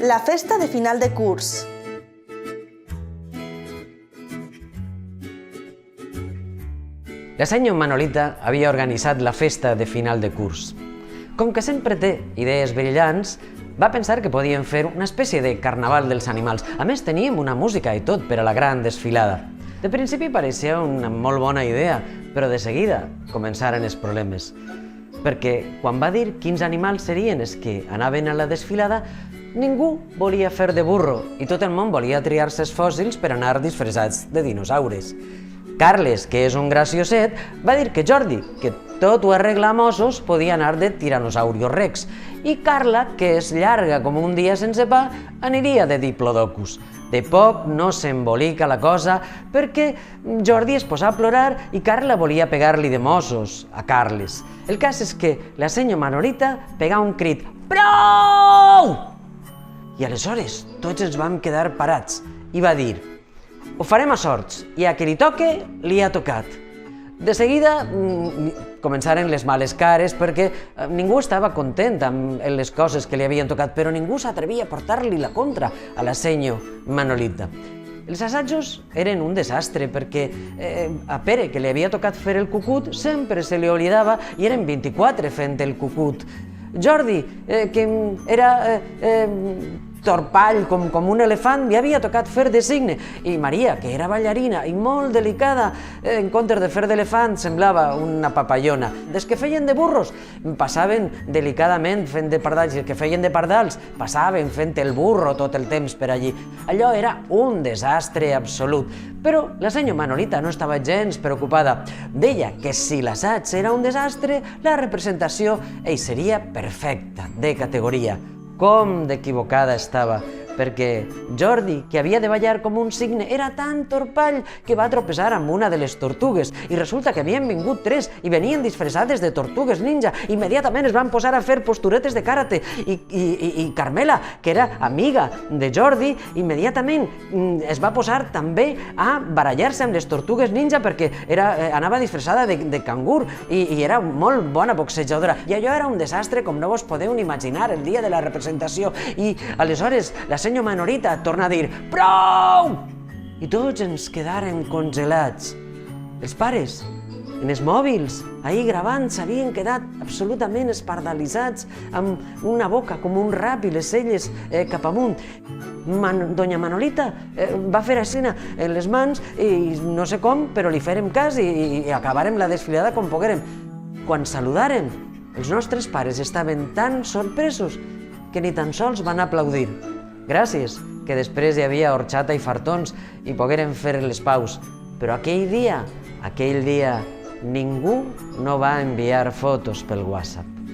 La festa de final de curs. La senyor Manolita havia organitzat la festa de final de curs. Com que sempre té idees brillants, va pensar que podien fer una espècie de carnaval dels animals. A més, teníem una música i tot per a la gran desfilada. De principi pareixia una molt bona idea, però de seguida començaren els problemes. Perquè quan va dir quins animals serien els que anaven a la desfilada, ningú volia fer de burro i tot el món volia triar-se els fòssils per anar disfressats de dinosaures. Carles, que és un gracioset, va dir que Jordi, que tot ho arregla amb ossos, podia anar de Tyrannosaurus Rex, i Carla, que és llarga com un dia sense pa, aniria de Diplodocus. De poc no s'embolica la cosa perquè Jordi es posa a plorar i Carla volia pegar-li de mossos a Carles. El cas és que la senyor Manolita pega un crit «Prou!» i aleshores tots ens vam quedar parats i va dir «Ho farem a sorts i a qui li toque li ha tocat». De seguida començaren les males cares perquè ningú estava content amb les coses que li havien tocat, però ningú s'atrevia a portar-li la contra a la senyor Manolita. Els assajos eren un desastre perquè a Pere, que li havia tocat fer el cucut, sempre se li oblidava i eren 24 fent el cucut. Jordi, que era torpall com un elefant, li havia tocat fer de cigne, i Maria, que era ballarina i molt delicada, en comptes de fer d'elefant semblava una papallona. Des que feien de burros passaven delicadament fent de pardals, i els que feien de pardals passaven fent el burro tot el temps per allí. Allò era un desastre absolut, però la senyor Manolita no estava gens preocupada. Deia que si l'assaig era un desastre, la representació seria perfecta, de categoria. Com d'equivocada estava, perquè Jordi, que havia de ballar com un cigne, era tan torpall que va tropeçar amb una de les tortugues i resulta que havien vingut 3 i venien disfressades de tortugues ninja. Immediatament es van posar a fer posturetes de karate i Carmela, que era amiga de Jordi, immediatament es va posar també a barallar-se amb les tortugues ninja perquè anava disfressada de cangur i era molt bona boxejadora. I allò era un desastre com no vos podeu ni imaginar el dia de la representació. I aleshores la senyor Manolita torna a dir «Prou!» i tots ens quedàrem congelats. Els pares, en els mòbils, ahir gravant, s'havien quedat absolutament espardalitzats, amb una boca com un rap i les celles cap amunt. Doña Manolita va fer així en les mans i no sé com, però li fèrem cas i acabarem la desfilada com poguérem. Quan saludaren, els nostres pares estaven tan sorpresos que ni tan sols van aplaudir. Gràcies, que després hi havia horxata i fartons i pogueren fer les paus. Però aquell dia, ningú no va enviar fotos pel WhatsApp.